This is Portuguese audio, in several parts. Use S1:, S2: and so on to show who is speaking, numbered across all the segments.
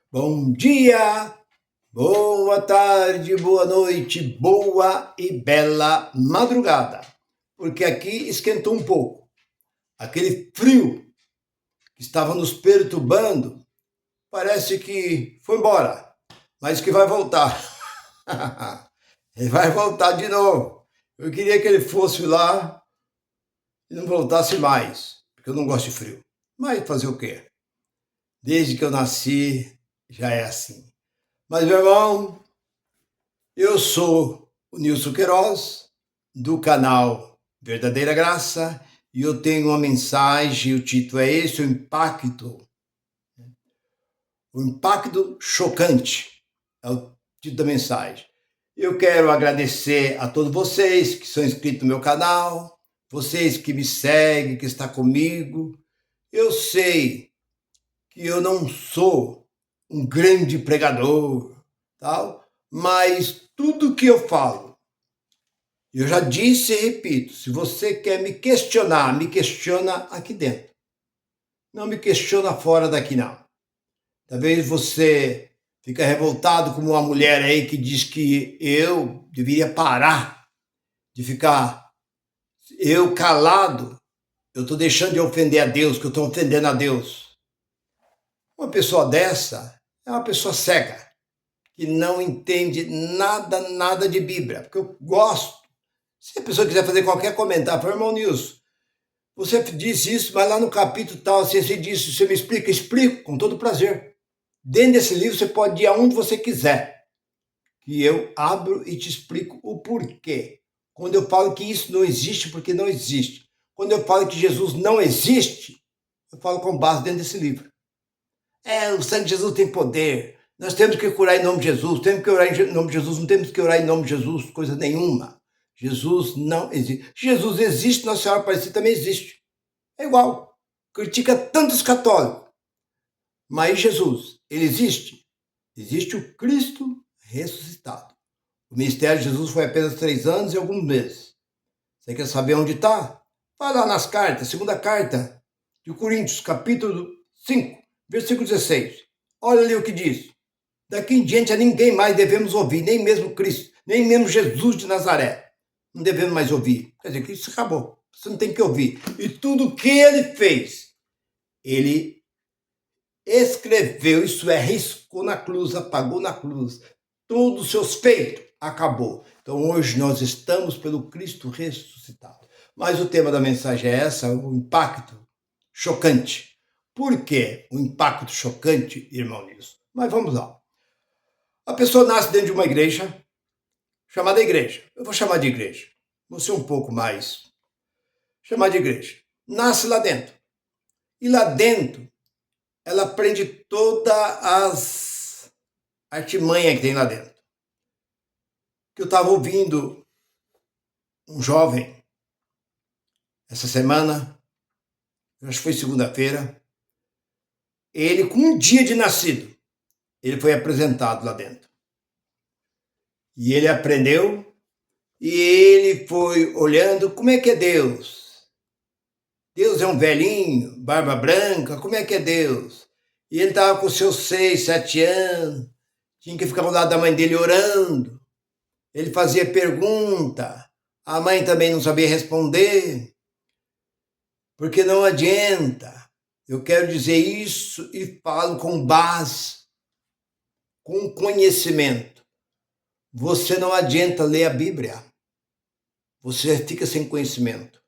S1: Bom dia, boa tarde, boa noite, boa e bela madrugada. Porque aqui esquentou um pouco. Aquele frio que estava nos perturbando parece que foi embora, mas que vai voltar. Ele vai voltar de novo. Eu queria que ele fosse lá e não voltasse mais, porque eu não gosto de frio. Mas fazer o quê? Desde que eu nasci, já é assim. Mas, meu irmão, eu sou o Nilson Queiroz, do canal Verdadeira Graça, e eu tenho uma mensagem, o título é esse, o impacto chocante, é o título da mensagem. Eu quero agradecer a todos vocês que são inscritos no meu canal, vocês que me seguem, que estão comigo. Eu sei que eu não sou um grande pregador, tal, mas tudo que eu falo, eu já disse e repito, se você quer me questionar, me questiona aqui dentro. Não me questiona fora daqui, não. Talvez você fique revoltado como uma mulher aí que diz que eu deveria parar de ficar eu calado. Eu estou deixando de ofender a Deus, que eu estou ofendendo a Deus. Uma pessoa dessa é uma pessoa cega, que não entende nada de Bíblia, porque eu gosto. Se a pessoa quiser fazer qualquer comentário, fala, irmão Nilson, você disse isso, mas lá no capítulo tal, assim, você disse, você me explica? Explico, com todo prazer. Dentro desse livro você pode ir aonde você quiser, que eu abro e te explico o porquê. Quando eu falo que isso não existe, porque não existe. Quando eu falo que Jesus não existe, eu falo com base dentro desse livro. O sangue de Jesus tem poder. Nós temos que curar em nome de Jesus, temos que orar em nome de Jesus, não temos que orar em nome de Jesus, coisa nenhuma. Jesus não existe. Jesus existe, Nossa Senhora Aparecida também existe. É igual. Critica tantos católicos. Mas Jesus, ele existe? Existe o Cristo ressuscitado. O ministério de Jesus foi apenas 3 anos e alguns meses. Você quer saber onde está? Vai lá nas cartas, segunda carta de Coríntios, capítulo 5, versículo 16. Olha ali o que diz. Daqui em diante a ninguém mais devemos ouvir, nem mesmo Cristo, nem mesmo Jesus de Nazaré. Não devemos mais ouvir. Quer dizer, que isso acabou. Você não tem que ouvir. E tudo que ele fez, ele escreveu, isso é, riscou na cruz, apagou na cruz. Todos os seus feitos, acabou. Então hoje nós estamos pelo Cristo ressuscitado. Mas o tema da mensagem é essa, o impacto chocante. Por que o impacto chocante, irmão Nilson? Mas vamos lá. A pessoa nasce dentro de uma igreja, chamada igreja. Eu vou chamar de igreja. Vou ser um pouco mais. Chamar de igreja. Nasce lá dentro. E lá dentro, ela aprende todas as artimanhas que tem lá dentro. Que eu estava ouvindo um jovem, essa semana, acho que foi segunda-feira, ele com um dia de nascido, ele foi apresentado lá dentro. E ele aprendeu, e ele foi olhando como é que é Deus. Deus é um velhinho, barba branca, como é que é Deus? E ele estava com seus 6, 7 anos, tinha que ficar ao lado da mãe dele orando. Ele fazia pergunta, a mãe também não sabia responder, porque não adianta. Eu quero dizer isso e falo com base, com conhecimento. Você não adianta ler a Bíblia. Você fica sem conhecimento.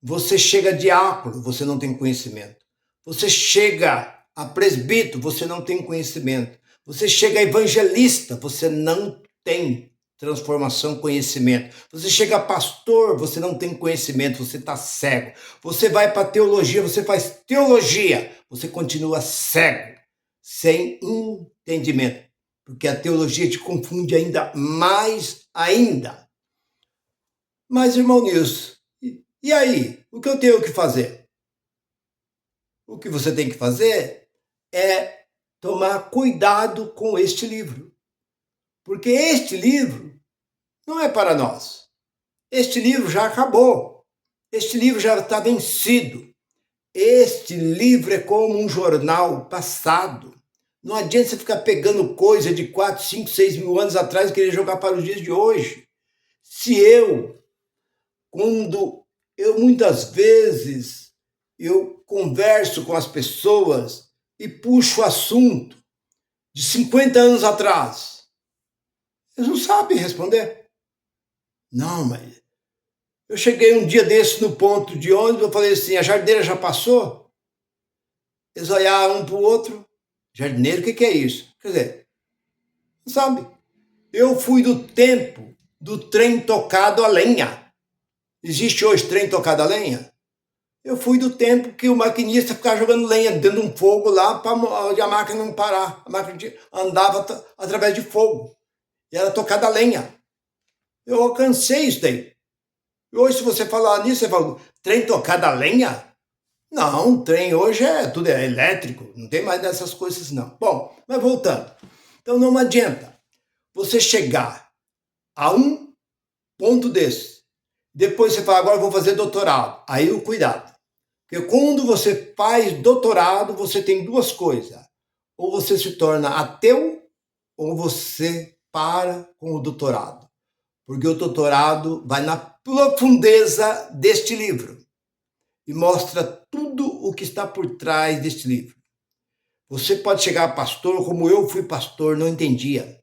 S1: Você chega a diácono, você não tem conhecimento. Você chega a presbítero, você não tem conhecimento. Você chega a evangelista, você não tem transformação, conhecimento. Você chega a pastor, você não tem conhecimento, você está cego. Você vai para teologia, você faz teologia, você continua cego, sem entendimento. Porque a teologia te confunde ainda mais ainda. Mas, irmão Nilson, e aí? O que eu tenho que fazer? O que você tem que fazer é tomar cuidado com este livro. Porque este livro não é para nós. Este livro já acabou. Este livro já está vencido. Este livro é como um jornal passado. Não adianta você ficar pegando coisa de 4, 5, 6 mil anos atrás e querer jogar para os dias de hoje. Se quando eu muitas vezes eu converso com as pessoas e puxo o assunto de 50 anos atrás, eles não sabem responder. Não, mas eu cheguei um dia desse no ponto de ônibus, eu falei assim, a jardineira já passou? Eles olharam um para o outro, jardineiro, o que é isso? Quer dizer, não sabe. Eu fui do tempo do trem tocado a lenha. Existe hoje trem tocado a lenha? Eu fui do tempo que o maquinista ficava jogando lenha dentro de um fogo lá para a máquina não parar. A máquina andava através de fogo. E era tocada a lenha. Eu alcancei isso daí. E hoje, se você falar nisso, você fala, trem tocado a lenha? Não, trem hoje tudo é elétrico, não tem mais dessas coisas não. Bom, mas voltando. Então não adianta você chegar a um ponto desse. Depois você fala, agora eu vou fazer doutorado. Aí o cuidado. Porque quando você faz doutorado, você tem duas coisas. Ou você se torna ateu, ou você para com o doutorado. Porque o doutorado vai na profundeza deste livro e mostra tudo o que está por trás deste livro. Você pode chegar a pastor, como eu fui pastor, não entendia.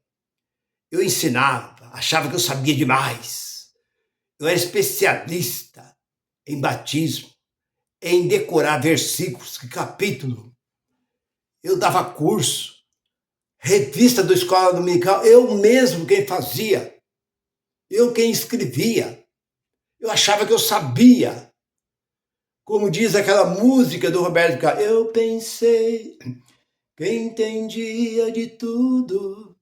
S1: Eu ensinava, achava que eu sabia demais. Eu era especialista em batismo, em decorar versículos, capítulo. Eu dava curso, revista da escola dominical, eu mesmo quem fazia, eu quem escrevia. Eu achava que eu sabia. Como diz aquela música do Roberto Carlos, eu pensei que entendia de tudo,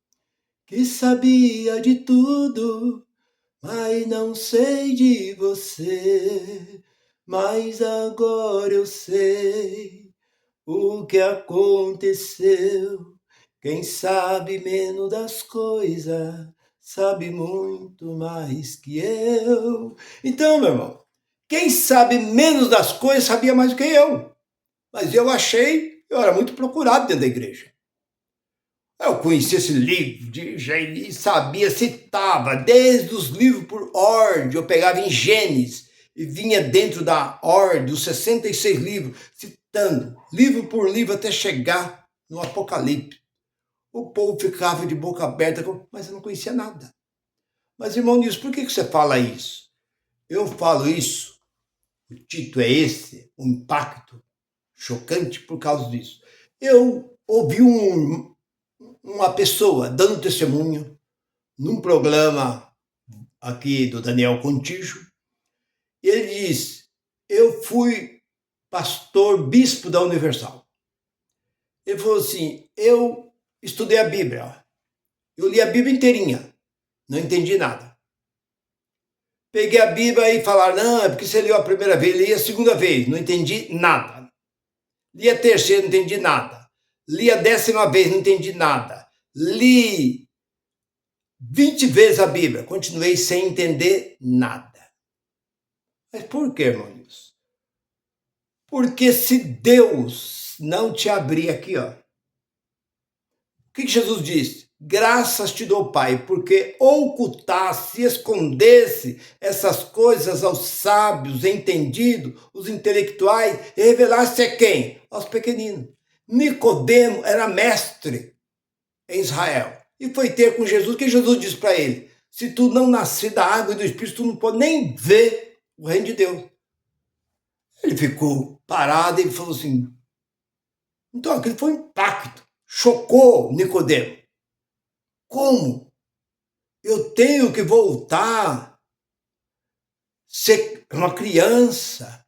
S1: que sabia de tudo, mas não sei de você. Mas agora eu sei o que aconteceu. Quem sabe menos das coisas, sabe muito mais que eu. Então, meu irmão, quem sabe menos das coisas sabia mais do que eu. Mas eu era muito procurado dentro da igreja. Eu conhecia esse livro e sabia, citava, desde os livros por ordem, eu pegava em Gênesis e vinha dentro da ordem, dos 66 livros, citando, livro por livro, até chegar no Apocalipse. O povo ficava de boca aberta, mas eu não conhecia nada. Mas, irmão Nilson, por que você fala isso? Eu falo isso, o título é esse, um impacto chocante por causa disso. Eu ouvi uma pessoa dando testemunho num programa aqui do Daniel Contígio, e ele diz, eu fui pastor bispo da Universal. Ele falou assim, eu estudei a Bíblia, eu li a Bíblia inteirinha, não entendi nada. Peguei a Bíblia e falaram, não, é porque você leu a primeira vez, li a segunda vez, não entendi nada. Li a terceira, não entendi nada. Li a 10ª vez, não entendi nada. Li 20 vezes a Bíblia, continuei sem entender nada. Mas por que, irmão? Porque se Deus não te abrir aqui, ó. O que Jesus disse? Graças te dou, Pai, porque ocultasse, escondesse essas coisas aos sábios, entendidos, os intelectuais, e revelasse a quem? Aos pequeninos. Nicodemo era mestre em Israel e foi ter com Jesus. O que Jesus disse para ele? Se tu não nascer da água e do Espírito, tu não pode nem ver o reino de Deus. Ele ficou parado e falou assim. Então aquilo foi um impacto, chocou Nicodemo. Como? Eu tenho que voltar, ser uma criança,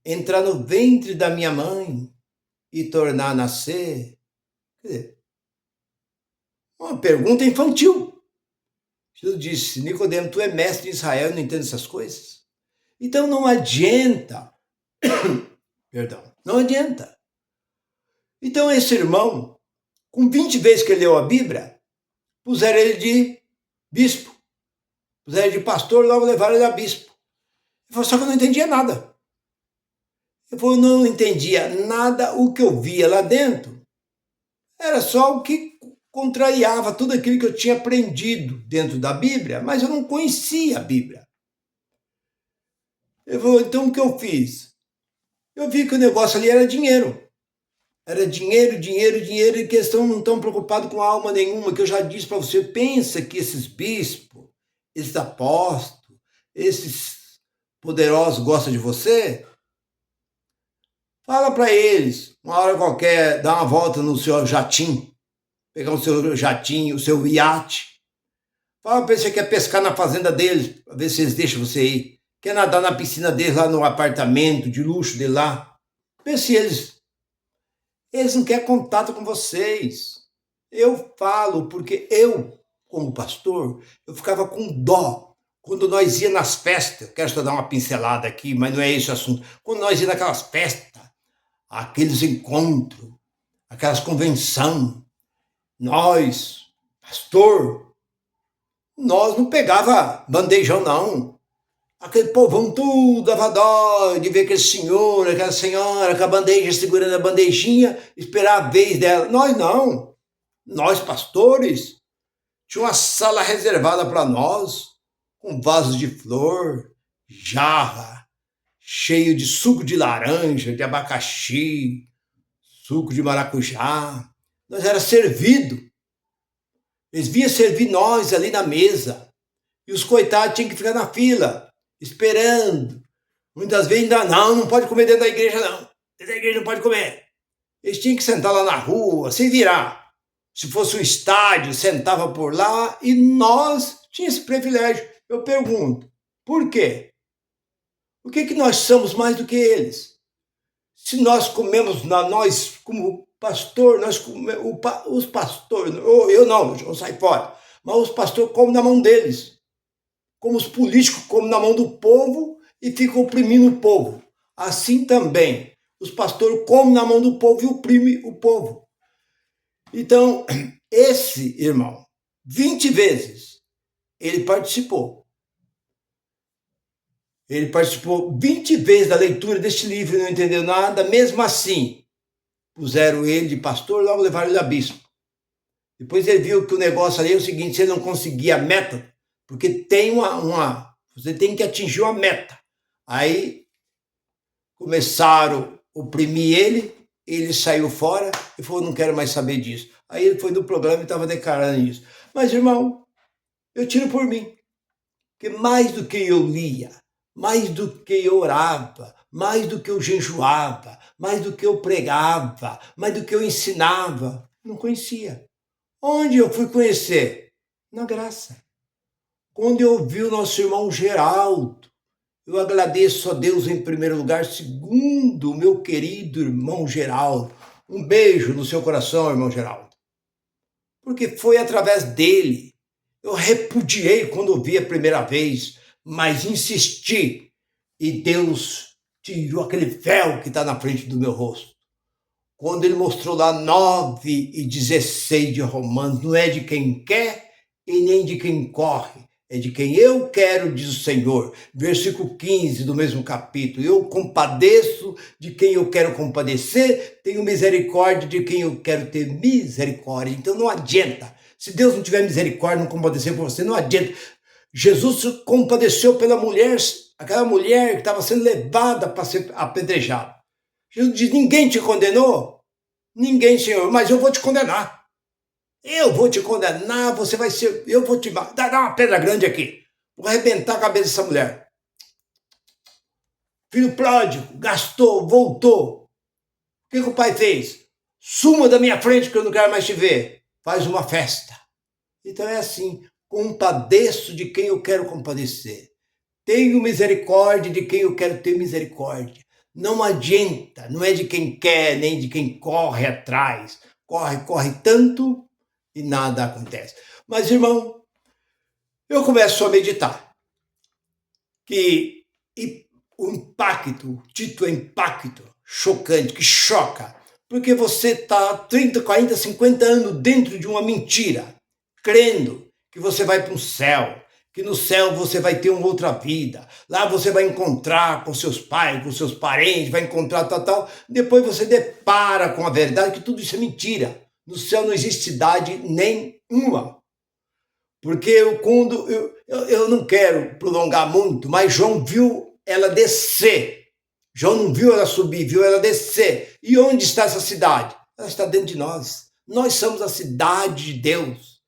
S1: entrar no ventre da minha mãe e tornar a nascer? Quer dizer, uma pergunta infantil. Jesus disse, Nicodemo, tu é mestre em Israel e não entende essas coisas? Então não adianta, perdão, não adianta. Então esse irmão, com 20 vezes que ele leu a Bíblia, puseram ele de bispo, puseram ele de pastor, logo levaram ele a bispo. Ele falou, só que eu não entendia nada. Ele falou, não entendia nada, o que eu via lá dentro Era só o que contrariava tudo aquilo que eu tinha aprendido dentro da Bíblia, mas eu não conhecia a Bíblia. Então o que eu fiz? Eu vi que o negócio ali era dinheiro. Era dinheiro, dinheiro, dinheiro, e que eles não estão preocupados com alma nenhuma, que eu já disse para você. Pensa que esses bispos, esses apóstolos, esses poderosos gostam de você? Fala para eles, uma hora qualquer, dá uma volta no seu jatinho, pegar o seu jatinho, o seu iate. Fala para eles que você quer pescar na fazenda deles, para ver se eles deixam você ir. Quer nadar na piscina deles, lá no apartamento de luxo dele lá. Vê se eles não querem contato com vocês. Eu falo porque eu, como pastor, eu ficava com dó. Quando nós ia nas festas, eu quero só dar uma pincelada aqui, mas não é esse o assunto. Quando nós ia naquelas festas, aqueles encontros, aquelas convenções, nós, pastor, nós não pegava bandejão, não. Aquele povão tudo dava dó de ver aquele senhor, aquela senhora com a bandeja, segurando a bandejinha, esperar a vez dela. Nós não. Nós, pastores, tinha uma sala reservada para nós, com vasos de flor, jarra, cheio de suco de laranja, de abacaxi, suco de maracujá. Nós era servido. Eles vinham servir nós ali na mesa. E os coitados tinham que ficar na fila, esperando. Muitas vezes ainda não pode comer dentro da igreja, não. Dentro da igreja não pode comer. Eles tinham que sentar lá na rua, se virar. Se fosse um estádio, sentava por lá e nós tínhamos esse privilégio. Eu pergunto, por quê? Por que nós somos mais do que eles? Se nós comemos, nós como pastor, os pastores, eu não, eu saio fora, mas os pastores comem na mão deles. Como os políticos comem na mão do povo e ficam oprimindo o povo. Assim também, os pastores comem na mão do povo e oprimem o povo. Então, esse irmão, 20 vezes, ele participou. Ele participou 20 vezes da leitura deste livro e não entendeu nada. Mesmo assim, puseram ele de pastor e logo levaram ele a bispo. Depois ele viu que o negócio ali é o seguinte, se ele não conseguia a meta, porque tem você tem que atingir uma meta. Aí começaram a oprimir ele saiu fora e falou, não quero mais saber disso. Aí ele foi no programa e estava declarando isso. Mas, irmão, eu tiro por mim, que mais do que eu lia, mais do que eu orava, mais do que eu jejuava, mais do que eu pregava, mais do que eu ensinava, não conhecia. Onde eu fui conhecer? Na graça. Quando eu ouvi o nosso irmão Geraldo, eu agradeço a Deus em primeiro lugar, segundo o meu querido irmão Geraldo. Um beijo no seu coração, irmão Geraldo. Porque foi através dele. Eu repudiei quando ouvi a primeira vez, mas insisti. E Deus tirou aquele véu que está na frente do meu rosto. Quando ele mostrou lá 9:16 de Romanos, não é de quem quer e nem de quem corre, é de quem eu quero, diz o Senhor. Versículo 15 do mesmo capítulo. Eu compadeço de quem eu quero compadecer, tenho misericórdia de quem eu quero ter misericórdia. Então não adianta. Se Deus não tiver misericórdia, não compadecer por você, não adianta. Jesus se compadeceu pela mulher, aquela mulher que estava sendo levada para ser apedrejada. Jesus diz, ninguém te condenou? Ninguém, Senhor, mas eu vou te condenar. Eu vou te condenar, você vai ser... Eu vou te... Dá uma pedra grande aqui. Vou arrebentar a cabeça dessa mulher. Filho pródigo, gastou, voltou. O que o pai fez? Suma da minha frente que eu não quero mais te ver. Faz uma festa. Então é assim, compadeço de quem eu quero compadecer. Tenho misericórdia de quem eu quero ter misericórdia. Não adianta, não é de quem quer, nem de quem corre atrás. Corre tanto e nada acontece. Mas, irmão, eu começo a meditar que o impacto, o título é impacto, chocante, que choca, porque você está 30, 40, 50 anos dentro de uma mentira, crendo que você vai para um céu, que no céu você vai ter uma outra vida, lá você vai encontrar com seus pais, com seus parentes, vai encontrar tal. Depois você depara com a verdade que tudo isso é mentira. No céu não existe cidade nenhuma. Porque eu não quero prolongar muito, mas João viu ela descer. João não viu ela subir, viu ela descer. E onde está essa cidade? Ela está dentro de nós. Nós somos a cidade de Deus.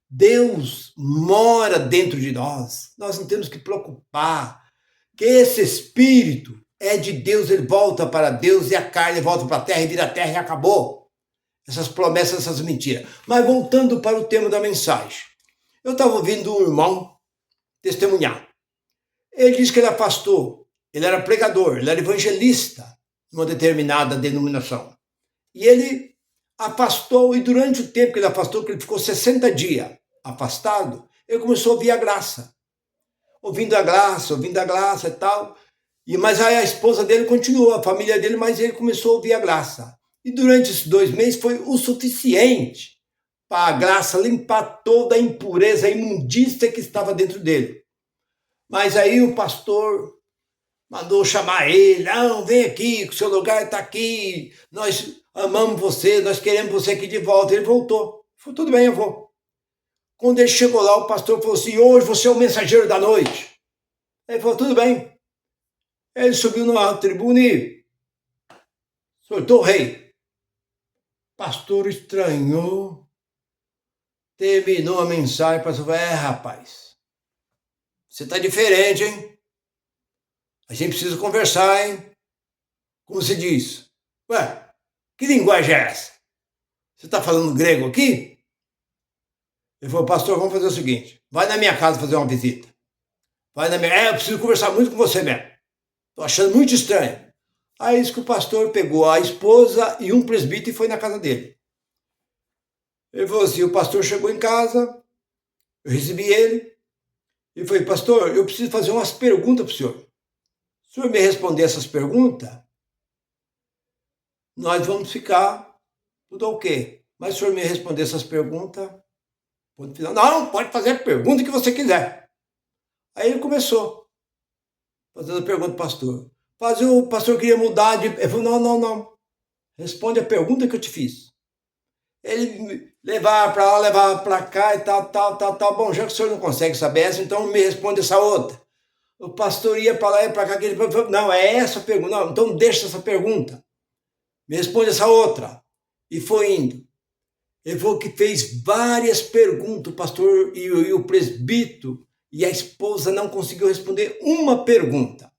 S1: Deus mora dentro de nós. Nós não temos que preocupar. Que esse espírito é de Deus, ele volta para Deus e a carne volta para a terra e vira terra e acabou. Essas promessas, essas mentiras. Mas voltando para o tema da mensagem. Eu estava ouvindo um irmão testemunhar. Ele disse que ele afastou, ele era pregador, ele era evangelista numa determinada denominação. E ele afastou, e durante o tempo que ele afastou, que ele ficou 60 dias afastado, ele começou a ouvir a graça. Ouvindo a graça e tal. Mas aí a esposa dele continuou, a família dele, mas ele começou a ouvir a graça. E durante esses 2 meses foi o suficiente para a graça limpar toda a impureza, a imundícia que estava dentro dele. Mas aí o pastor mandou chamar ele, não, vem aqui, o seu lugar está aqui, nós amamos você, nós queremos você aqui de volta. Ele voltou, falou, tudo bem, eu vou. Quando ele chegou lá, o pastor falou assim, hoje você é o mensageiro da noite. Ele falou, tudo bem. Ele subiu numa tribuna e soltou o rei. O pastor estranhou, terminou a mensagem, o pastor falou, rapaz, você está diferente, hein? A gente precisa conversar, hein? Como se diz? Ué, que linguagem é essa? Você está falando grego aqui? Ele falou, pastor, vamos fazer o seguinte, vai na minha casa fazer uma visita. Vai na minha... eu preciso conversar muito com você mesmo. Estou achando muito estranho. Aí isso que o pastor pegou a esposa e um presbítero e foi na casa dele. Ele falou assim, o pastor chegou em casa, eu recebi ele, e falei, pastor, eu preciso fazer umas perguntas para o senhor. Se o senhor me responder essas perguntas, nós vamos ficar tudo ok. Mas se o senhor me responder essas perguntas, não, pode fazer a pergunta que você quiser. Aí ele começou, fazendo a pergunta para o pastor. O pastor queria mudar de... Ele falou, não. Responde a pergunta que eu te fiz. Ele levava para lá, levava para cá e tal. Bom, já que o senhor não consegue saber essa, então me responde essa outra. O pastor ia para lá e para cá, ele falou, não, é essa a pergunta. Não, então deixa essa pergunta. Me responde essa outra. E foi indo. Ele falou que fez várias perguntas, o pastor e o presbítero, e a esposa não conseguiu responder uma pergunta.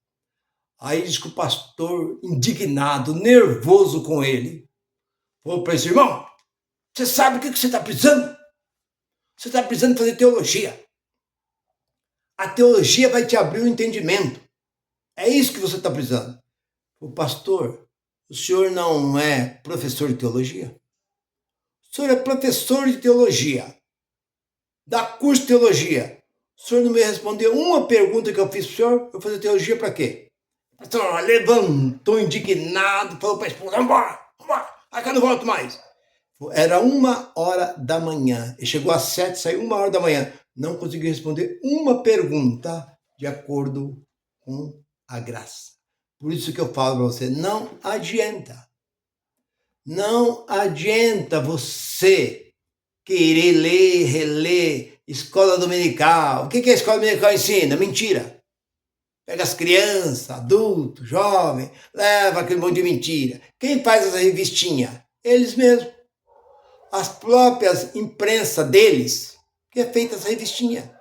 S1: Aí diz que o pastor, indignado, nervoso com ele, falou para esse irmão, você sabe o que você está precisando? Você está precisando fazer teologia. A teologia vai te abrir o entendimento. É isso que você está precisando. O pastor, o senhor não é professor de teologia? O senhor é professor de teologia. Dá curso de teologia. O senhor não me respondeu uma pergunta que eu fiz para o senhor? Eu vou fazer teologia para quê? O pastor levantou indignado, falou para a esposa, vamos embora, aí que eu não volto mais. Era 1h da manhã. Ele chegou às 7, saiu 1h da manhã. Não conseguiu responder uma pergunta de acordo com a graça. Por isso que eu falo para você, não adianta. Não adianta você querer ler, reler, escola dominical. O que a escola dominical ensina? Mentira. Pega as crianças, adultos, jovens, leva aquele monte de mentira. Quem faz essa revistinha? Eles mesmos. As próprias imprensa deles, que é feita essa revistinha.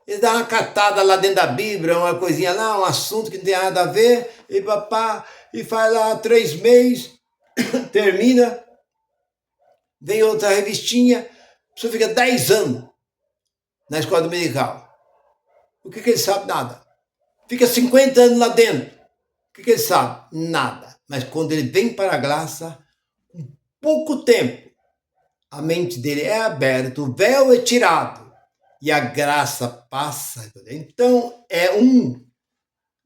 S1: Eles dão uma catada lá dentro da Bíblia, uma coisinha lá, um assunto que não tem nada a ver, e faz lá 3 meses, termina, vem outra revistinha, a pessoa fica 10 anos na escola dominical. O que ele sabe? Nada. Fica 50 anos lá dentro. O que ele sabe? Nada. Mas quando ele vem para a graça, com pouco tempo, a mente dele é aberta, o véu é tirado e a graça passa. Então é um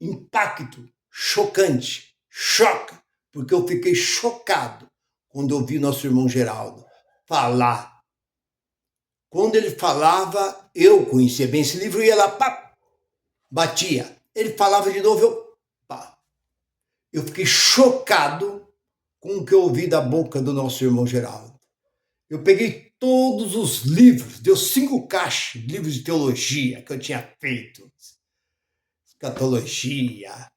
S1: impacto chocante, choca, porque eu fiquei chocado quando eu vi nosso irmão Geraldo falar. Quando ele falava, eu conhecia bem esse livro, ia lá, pá, batia. Ele falava de novo, eu fiquei chocado com o que eu ouvi da boca do nosso irmão Geraldo. Eu peguei todos os livros, deu 5 caixas de livros de teologia que eu tinha feito. Escatologia,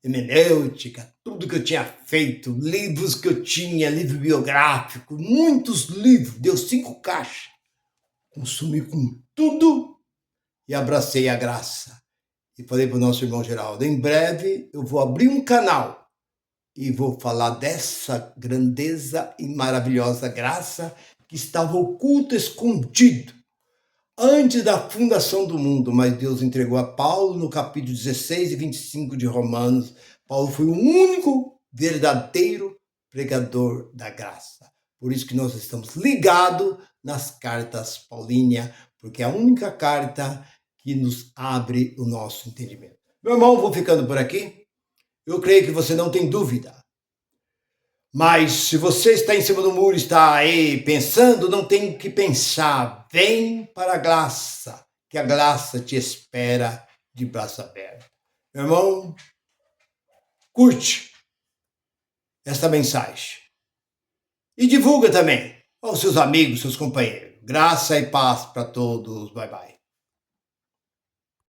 S1: hermenêutica, tudo que eu tinha feito, livros que eu tinha, livro biográfico, muitos livros, deu 5 caixas. Consumi com tudo e abracei a graça. E falei para o nosso irmão Geraldo, em breve eu vou abrir um canal e vou falar dessa grandeza e maravilhosa graça que estava oculto, escondido, antes da fundação do mundo, mas Deus entregou a Paulo no capítulo 16 e 25 de Romanos. Paulo foi o único verdadeiro pregador da graça. Por isso que nós estamos ligados nas cartas paulíneas, porque é a única carta que nos abre o nosso entendimento. Meu irmão, vou ficando por aqui. Eu creio que você não tem dúvida. Mas se você está em cima do muro, está aí pensando, não tem que pensar. Vem para a graça, que a graça te espera de braço aberto. Meu irmão, curte esta mensagem. E divulga também aos seus amigos, seus companheiros. Graça e paz para todos. Bye, bye.